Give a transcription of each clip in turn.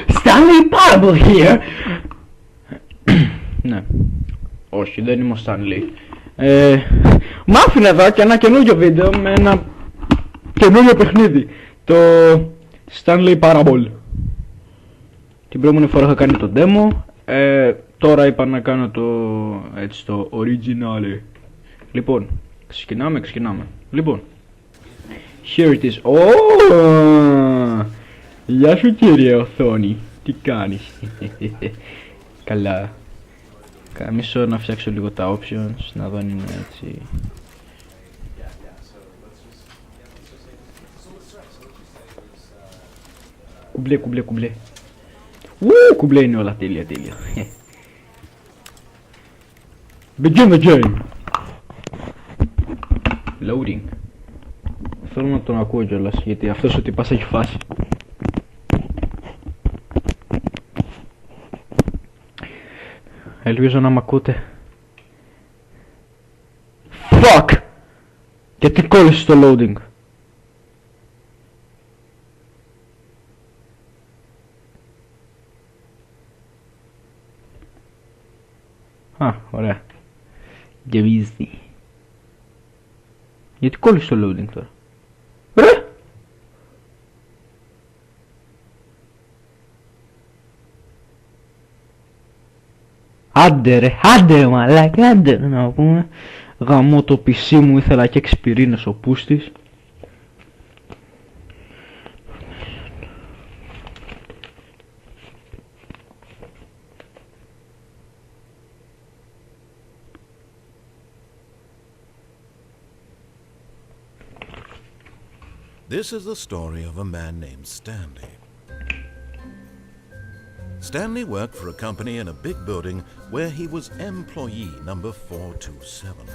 Stanley Parable here! Ναι. Όχι, δεν είμαι ο Stanley. Μ' άφηνε εδώ και ένα καινούργιο βίντεο με ένα καινούργιο παιχνίδι. Το Stanley Parable. Την προηγούμενη φορά είχα κάνει το demo. Τώρα είπα να κάνω το original. Λοιπόν, ξεκινάμε. Λοιπόν, here it is. Γεια σου κύριε οθόνη. Τι κάνεις? Καλά. Καμίσω να φτιάξω λίγο τα options, να δω αν είναι έτσι. Κουμπλέ. Κουμπλέ είναι όλα, τέλεια. Begin the game. Loading. Θέλω να τον ακούω κιόλας, γιατί αυτός ο τυπάς έχει φάση. Ελπίζω να μ' ακούτε. Fuck! Γιατί κόλλησες το loading? Α, ωραία. Γεμίζει. Γιατί κόλλησες το loading τώρα? Ρε! Άντε μαλάκα, άντε να πούμε. Γαμώ το PC μου, ήθελα και 6 πυρήνες ο πούστης. This is the story of a man named Stanley. Stanley worked for a company in a big building where he was employee number 427.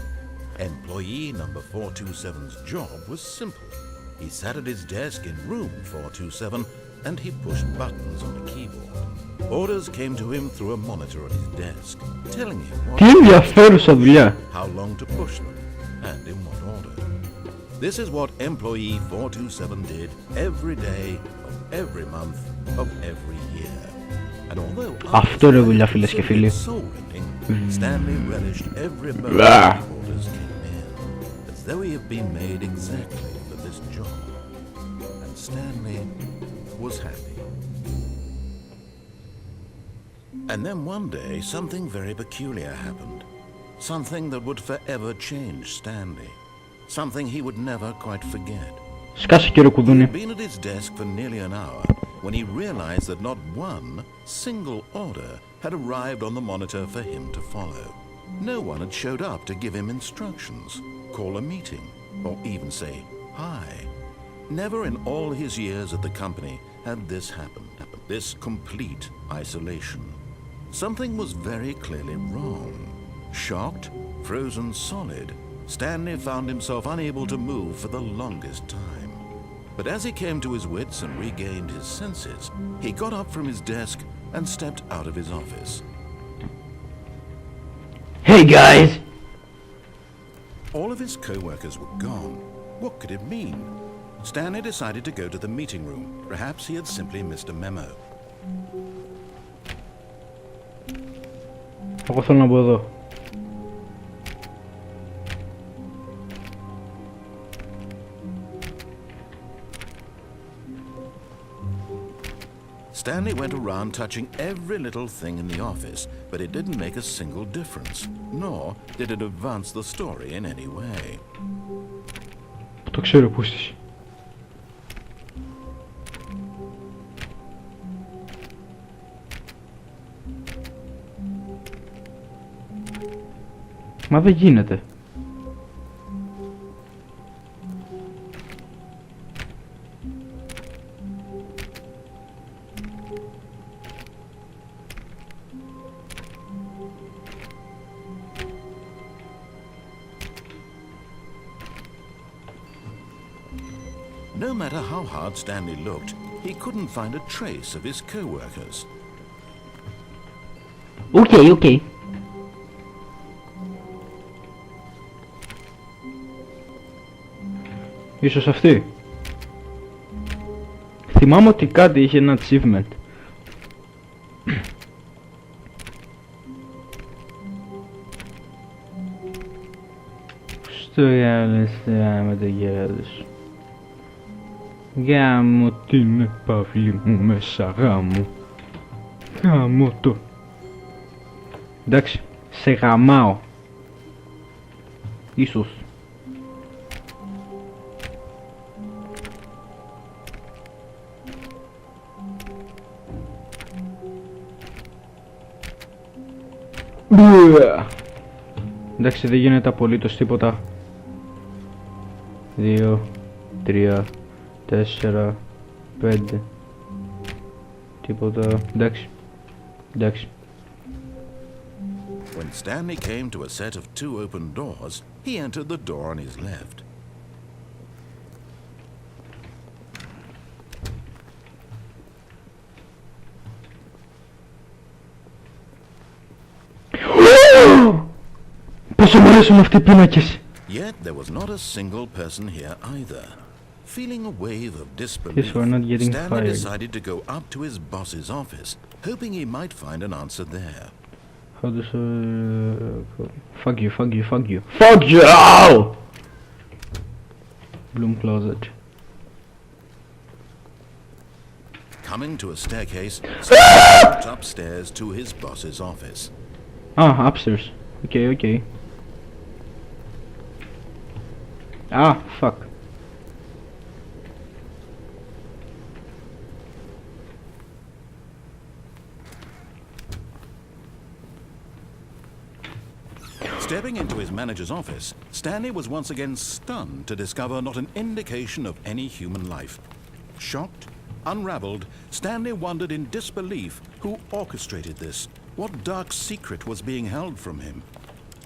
Employee number 427's job was simple. He sat at his desk in room 427 and he pushed buttons on a keyboard. Orders came to him through a monitor on his desk, telling him how long to push them and in what order. This is what employee 427 did every day of every month of every year. And although Stanley relished every moment the orders came in, as though he had been made exactly for this job. And Stanley was happy. And then one day something very peculiar happened. Something that would forever change Stanley. Something he would never quite forget. He had been at his desk for nearly an hour when he realized that not one single order had arrived on the monitor for him to follow. No one had showed up to give him instructions, call a meeting, or even say hi. Never in all his years at the company had this happened, this complete isolation. Something was very clearly wrong. Shocked, frozen solid, Stanley found himself unable to move for the longest time. But as he came to his wits and regained his senses, he got up from his desk and stepped out of his office. Hey guys! All of his co-workers were gone. What could it mean? Stanley decided to go to the meeting room. Perhaps he had simply missed a memo. Εγώ θέλω να μπω εδώ. Stanley went around touching every little thing in the office, but it didn't make a single difference, nor did it advance the story in any way. Το ξέρω πούστης. Μα δεν γίνεται. No matter how hard Stanley looked, he couldn't find a trace of his co-workers. Okay. Ίσως αυτή. Θυμάμαι ότι κάτι είχε ένα achievement. στο γυάλες με το γυάλες. Γάμω την επαυλή μου μέσα γάμω. Γάμω το. Εντάξει, σε γαμάω. Ίσως. Εντάξει, δεν γίνεται απολύτως τίποτα. 2, 3, 4, 5. Τίποτα. Εντάξει. Εντάξει. When Stanley came to a set of 2 open doors, he entered the door on his left. Πόσο μου αρέσουν αυτοί οι πίνακες. Yet there was not a single person here either. Feeling a wave of Yes, disbelief, we're not getting Stanley fired. decided to go up to his boss's office, hoping he might find an answer there. How does fuck you, fuck you, fuck you. Fuck you! Ow! Bloom closet. Coming to a staircase, Stanley went upstairs to his boss's office. Ah, upstairs. Okay, okay. Ah, fuck. Stepping into his manager's office, Stanley was once again stunned to discover not an indication of any human life. Shocked, unraveled, Stanley wondered in disbelief who orchestrated this, what dark secret was being held from him.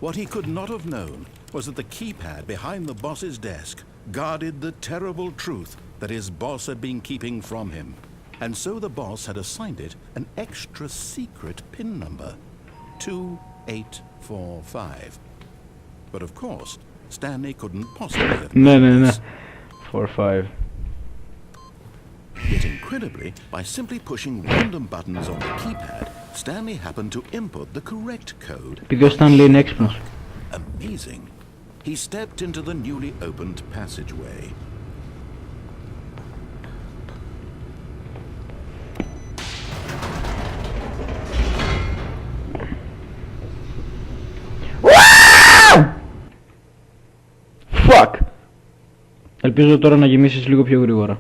What he could not have known was that the keypad behind the boss's desk guarded the terrible truth that his boss had been keeping from him. And so the boss had assigned it an extra secret PIN number, 2845. But of course, Stanley couldn't possibly have known this. 4-5. Yet incredibly, by simply pushing random buttons on the keypad, Stanley happened to input the correct code. Επειδή ο Stanley είναι έξυπνος. Amazing. He stepped into the newly opened passageway. Fuck! Ελπίζω τώρα να γεμίσεις λίγο πιο γρήγορα.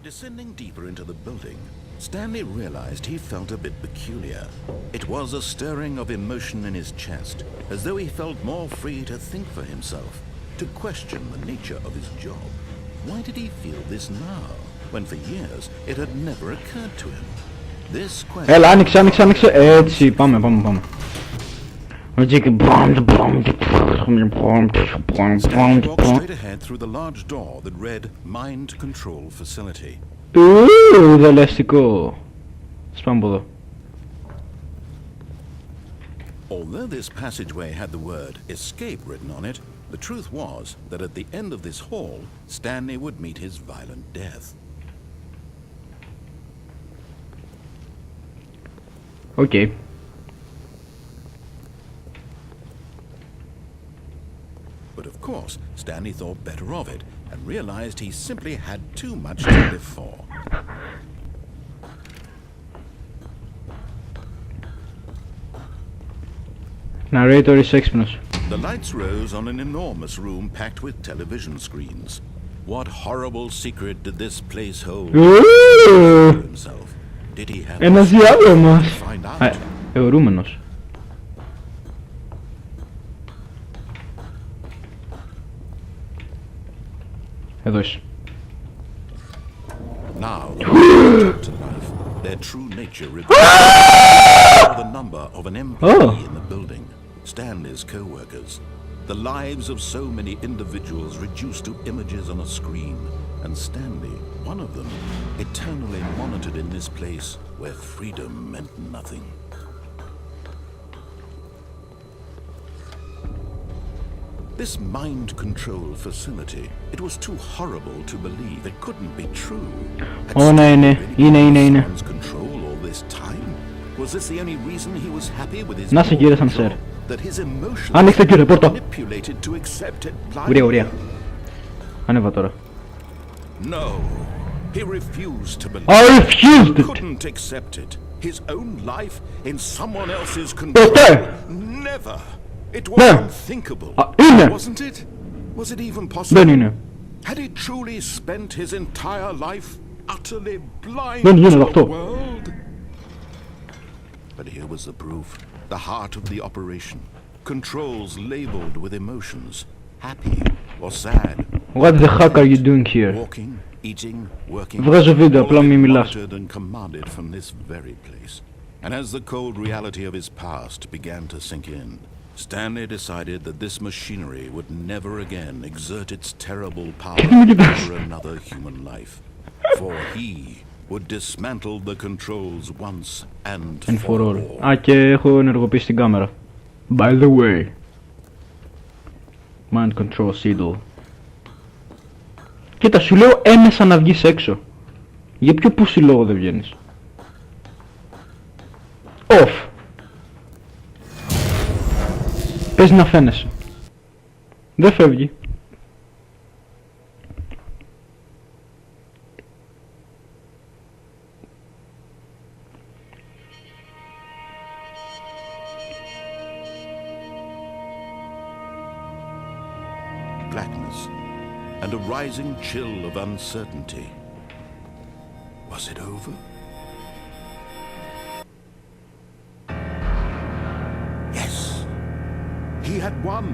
Descending deeper into the building, Stanley realized he felt a bit peculiar. It was a stirring of emotion in his chest, as though he felt more free to think for himself, to question the nature of his job. Why did he feel this now, when for years it had never occurred to him? This question... Έλα, άνοιξε. Έτσι, πάμε. He walked straight ahead through the large door that read Mind Control Facility. Δελεαστικό. Σπάμε από εδώ. Although this passageway had the word escape written on it, the truth was that at the end of this hall, Stanley would meet his violent death. Okay. But of course, Stanley thought better of it and realized he simply had too much to live for. Narrator is έξυπνος. The lights rose on an enormous room packed with television screens. What horrible secret did this place hold? Himself. Did he have Ένας διάδρομος. find out? Αιωρούμενος. Εδώ είσαι. Now the lights to life. Their true nature revealed the number of an employee in the building, Stanley's co-workers. The lives of so many individuals reduced to images on a screen, and Stanley, one of them, eternally monitored in this place where freedom meant nothing. This mind control facility, it was too horrible to believe. It couldn't be true. Ω, ναι, είναι. Είναι. Control all this time? Was this the only reason he was happy with his Να σε κύριε Σανσέρ. that his emotions Άνοιξε κύριε, πόρτα. manipulated to accept it blindly? Ουρία, ουρία. Ανέβα τώρα. No, he refused to believe. I refused He it. couldn't accept it. His own life in someone else's control. Ποτέ. Never. It was Ναι. unthinkable. Είναι. Wasn't it? Was it even possible? Δεν είναι. Had he truly spent his entire life utterly blind Δεν γίνεται to the αυτό. world? But here was the proof. The heart of the operation. Controls labeled with emotions. Happy or sad. What the heck are you doing here? Walking, eating, working. Βγάζω βίντεο, all απλά of it μη μιλάς. monitored and commanded from this very place. And as the cold reality of his past began to sink in, Stanley decided that this machinery would never again exert its terrible power over another human life. For he would dismantle the controls once and for all. Α, και έχω ενεργοποιήσει την κάμερα. By the way. Mind control seedle. Κοίτα, σου λέω έμεσα να βγεις έξω. Για ποιο πούσι λόγο δεν βγαίνεις? Off. Πες να φαίνεσαι. Δεν φεύγει. Blackness and a rising chill of uncertainty. Was it over? Yes. He had won.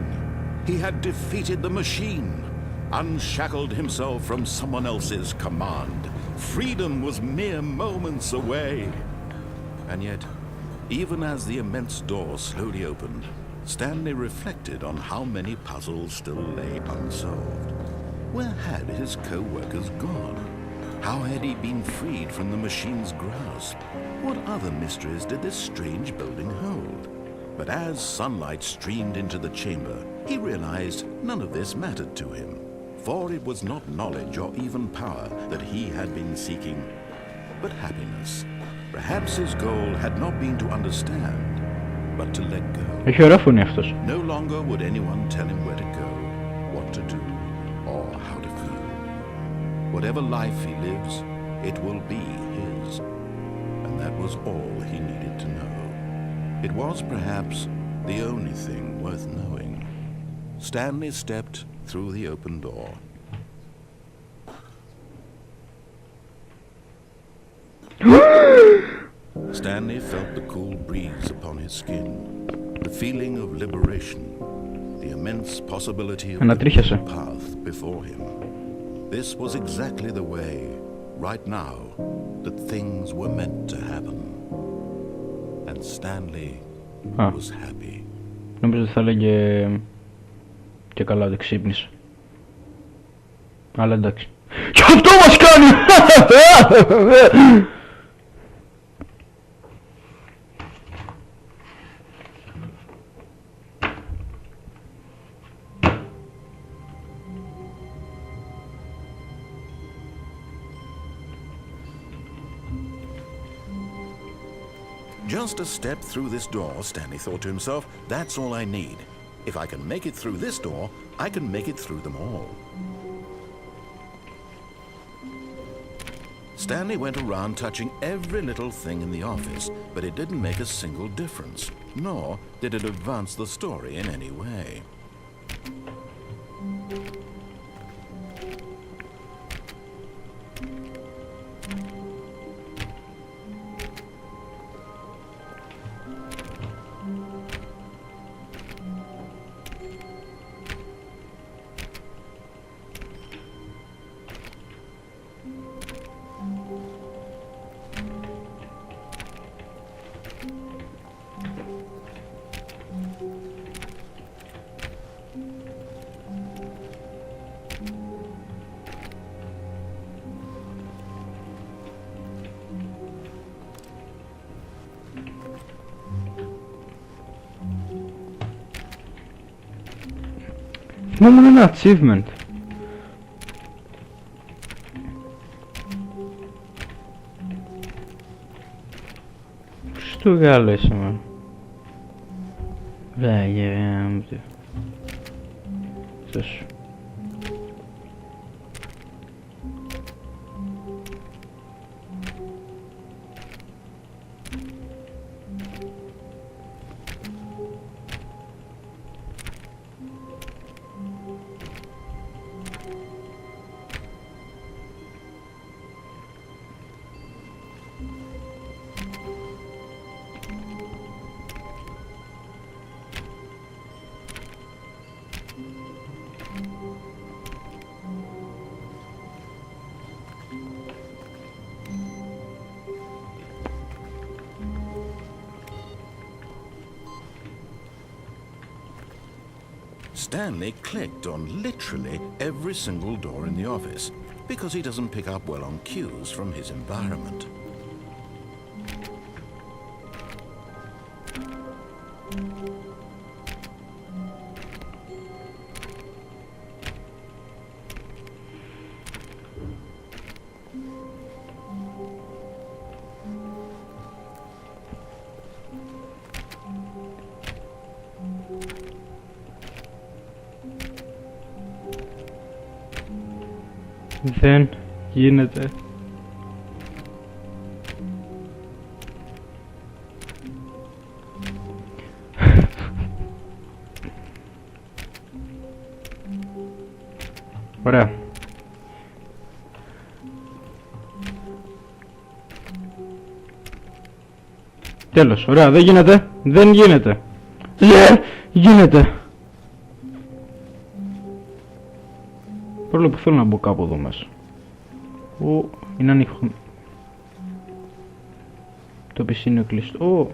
He had defeated the machine, unshackled himself from someone else's command. Freedom was mere moments away. And yet, even as the immense door slowly opened, Stanley reflected on how many puzzles still lay unsolved. Where had his co-workers gone? How had he been freed from the machine's grasp? What other mysteries did this strange building hold? But as sunlight streamed into the chamber, he realized none of this mattered to him, for it was not knowledge or even power that he had been seeking, but happiness. Perhaps his goal had not been to understand, but to let go. Έχει ωραία φωνή αυτός. No longer would anyone tell him where to go, what to do, or how to feel. Whatever life he lives, it will be his. And that was all he needed to know. It was perhaps the only thing worth knowing. Stanley stepped through the open door. Stanley felt the cool breeze upon his skin, the feeling of liberation, the immense possibility of the path before him. This was exactly the way, right now, that things were meant to happen. And Stanley was happy. Νομίζω ότι θα λέγε και καλά ότι ξύπνησε. Αλλά εντάξει. Και αυτό μας κάνει! Just a step through this door, Stanley thought to himself, that's all I need. If I can make it through this door, I can make it through them all. Stanley went around touching every little thing in the office, but it didn't make a single difference, nor did it advance the story in any way. Μόνο ένα achievement. Στο Γάλλο είσαι man. Βάγε Θες. Stanley clicked on literally every single door in the office because he doesn't pick up well on cues from his environment. Δεν γίνεται. Ωραία. Τέλος, ωραία, δεν γίνεται. Δεν γίνεται. Γίνεται. Παρόλο που θέλω να μπω κάπου εδώ μέσα. Είναι ανοιχτό. Το PC είναι κλειστό.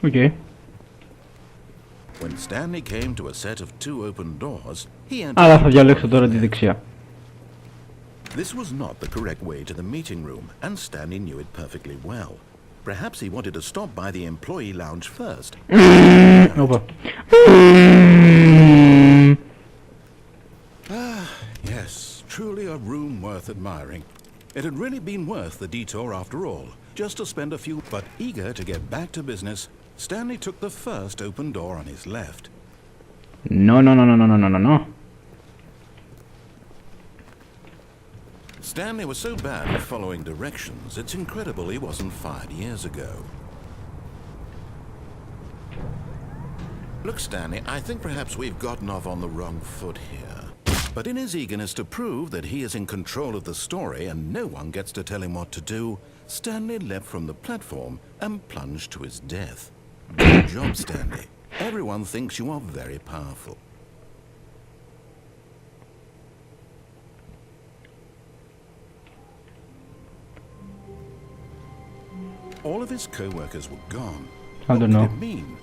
Okay. When Stanley came to a set of two open doors, he entered. Αλλά θα διαλέξω τώρα τη δεξιά. This was not the correct way to the meeting room, and Stanley knew it perfectly well. Perhaps he wanted to stop by the employee lounge first. Yes, truly a room worth admiring. It had really been worth the detour after all, just to spend a few. But eager to get back to business, Stanley took the first open door on his left. No. Stanley was so bad at following directions, it's incredible he wasn't fired years ago. Look, Stanley, I think perhaps we've gotten off on the wrong foot here. But in his eagerness to prove that he is in control of the story and no one gets to tell him what to do, Stanley leapt from the platform and plunged to his death. Good job, Stanley. Everyone thinks you are very powerful. All of his co-workers were gone. I don't know. What did it mean?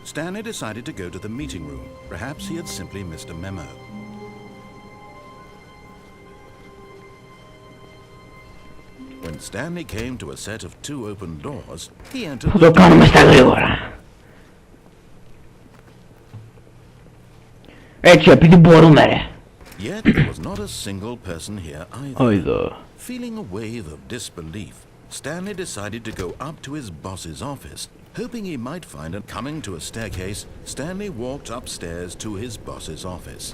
Stanley decided to go to the meeting room. Perhaps he had simply missed a memo. When Stanley came to a set of two open doors, he entered Θα το κάνουμε στα γρήγορα. Έτσι, επειδή μπορούμε ρε. Yet there was not a single person here either. Feeling a wave of disbelief, Stanley decided to go up to his boss's office, hoping he might find it. Coming to a staircase, Stanley walked upstairs to his boss's office.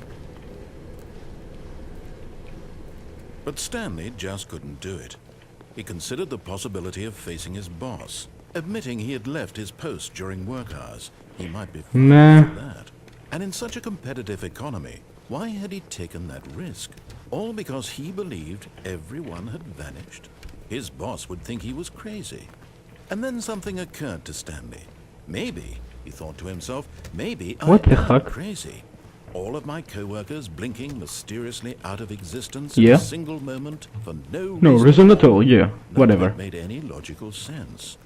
But Stanley just couldn't do it. He considered the possibility of facing his boss, admitting he had left his post during work hours. He might be fired for that. And in such a competitive economy, why had he taken that risk? All because he believed everyone had vanished. His boss would think he was crazy. And then something occurred to Stanley. Maybe, he thought to himself, maybe I'm crazy. All of my co-workers blinking mysteriously out of existence Yeah. in a single moment for No reason at all, yeah. Whatever. None of it made any logical sense.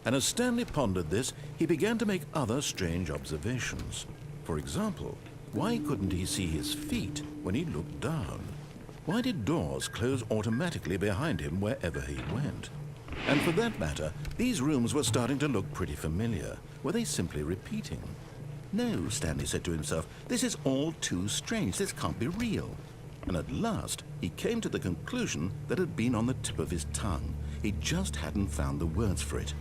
And as Stanley pondered this, he began to make other strange observations. For example, why couldn't he see his feet when he looked down? Why did doors close automatically behind him wherever he went? And for that matter, these rooms were starting to look pretty familiar. Were they simply repeating? No, Stanley said to himself, this is all too strange. This can't be real. And at last, he came to the conclusion that had been on the tip of his tongue. He just hadn't found the words for it.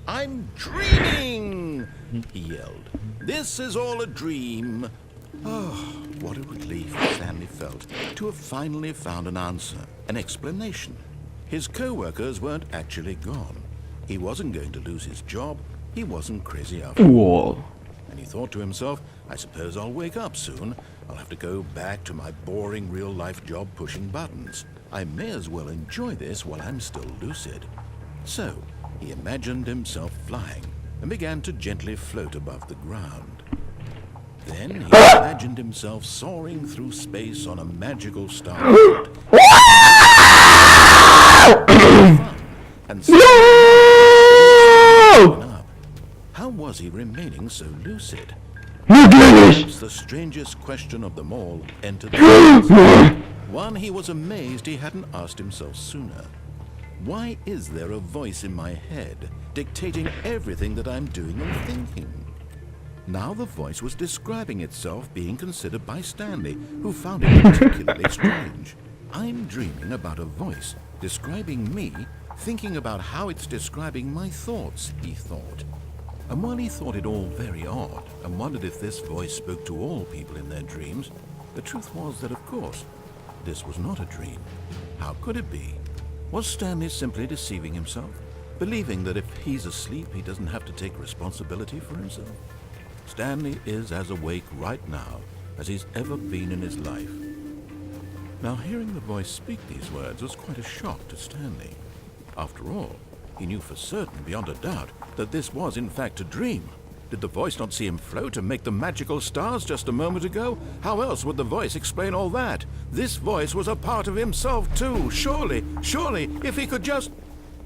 I'm dreaming, he yelled. This is all a dream. Oh, what a relief Stanley felt to have finally found an answer, an explanation. His co-workers weren't actually gone. He wasn't going to lose his job. He wasn't crazy after all. And he thought to himself, I suppose I'll wake up soon. I'll have to go back to my boring real-life job pushing buttons. I may as well enjoy this while I'm still lucid. So, he imagined himself flying and began to gently float above the ground. Then he imagined himself soaring through space on a magical starboard. And up. How was he remaining so lucid? Perhaps the strangest question of them all entered the one he was amazed he hadn't asked himself sooner. Why is there a voice in my head dictating everything that I'm doing and thinking? Now the voice was describing itself being considered by Stanley, who found it particularly strange. I'm dreaming about a voice describing me, thinking about how it's describing my thoughts, he thought. And while he thought it all very odd and wondered if this voice spoke to all people in their dreams, the truth was that, of course, this was not a dream. How could it be? Was Stanley simply deceiving himself, believing that if he's asleep, he doesn't have to take responsibility for himself? Stanley is as awake right now as he's ever been in his life. Now, hearing the voice speak these words was quite a shock to Stanley. After all, he knew for certain, beyond a doubt, that this was in fact a dream. Did the voice not see him float and make the magical stars just a moment ago? How else would the voice explain all that? This voice was a part of himself too. Surely, if he could just...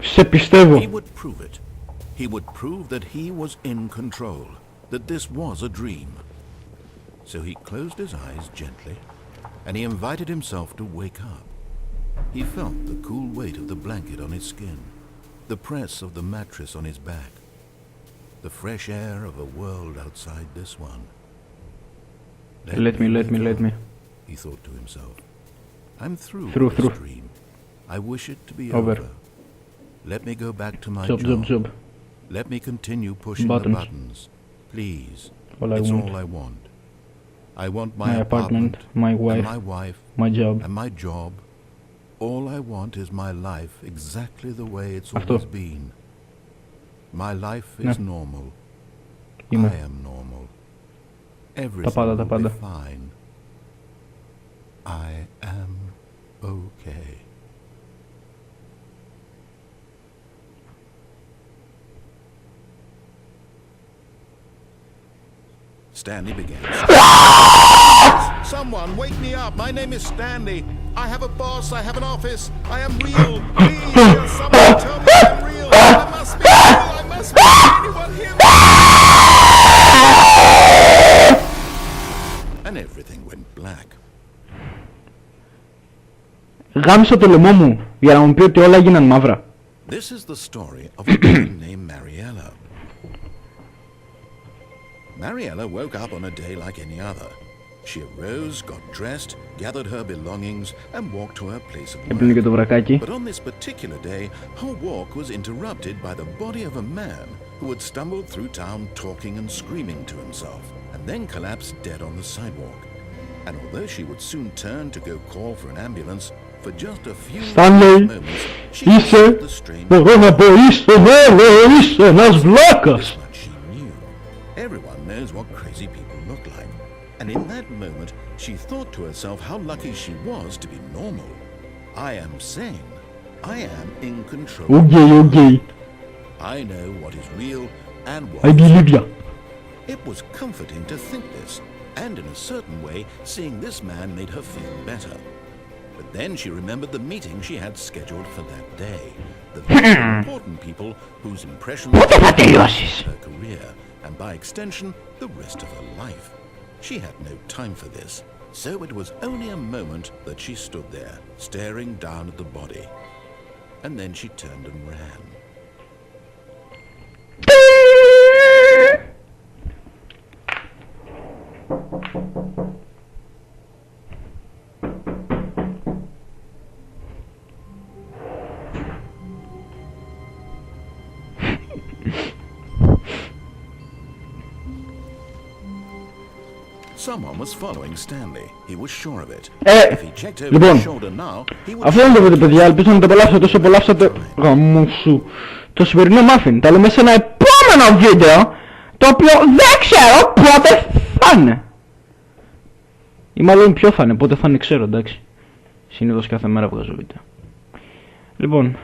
He would prove it. He would prove that he was in control, that this was a dream. So he closed his eyes gently, and he invited himself to wake up. He felt the cool weight of the blanket on his skin, the press of the mattress on his back, the fresh air of a world outside this one. Let me, he thought to himself. I'm through this dream. I wish it to be over. Let me go back to my job. Let me continue pushing the buttons. Please. It's all I want. I want my apartment, my wife, my job. And my job. All I want is my life exactly the way it's always been. My life is normal. I am normal. Everything will be fine. I am okay. Stanley began. Someone wake me up. My name is Stanley. I have a boss. I have an office. I am real. Please, someone tell me I'm real. I must be real. I must be. Anyone hear me? And everything went black. Γάμισα το λαιμό μου για να μου πει ότι όλα έγιναν μαύρα. This is the story of a woman named Mariella. Mariella woke up on a day like any other. She arose, got dressed, gathered her belongings, and walked to her place of work. But on this particular day, her walk was interrupted by the body of a man who had stumbled through town talking and screaming to himself, and then collapsed dead on the sidewalk. And although she would soon turn to go call for an ambulance, for just a few moments, she heard the strange... Everyone knows what crazy people look like. And in that moment, she thought to herself how lucky she was to be normal. I am sane. I am in control. Okay. I know what is real and what I believe ya. It was comforting to think this. And in a certain way, seeing this man made her feel better. But then she remembered the meeting she had scheduled for that day. The very important people whose impressions her career, and by extension, the rest of her life. She had no time for this, so it was only a moment that she stood there, staring down at the body. And then she turned and ran. Someone was following Stanley. He was sure of it. If he checked over Λοιπόν, his shoulder now, he would... αυτό είναι το βίντεο, παιδιά. Ελπίζω να το απολαύσατε όσο απολαύσατε γαμού σου το σημερινό μάφιν. Τα λέμε σε ένα επόμενο βίντεο, το οποίο δεν ξέρω πότε θα είναι. Ή μάλλον ποιο θα είναι, πότε θα είναι ξέρω, εντάξει. Συνήθως κάθε μέρα βγάζω βίντεο. Λοιπόν,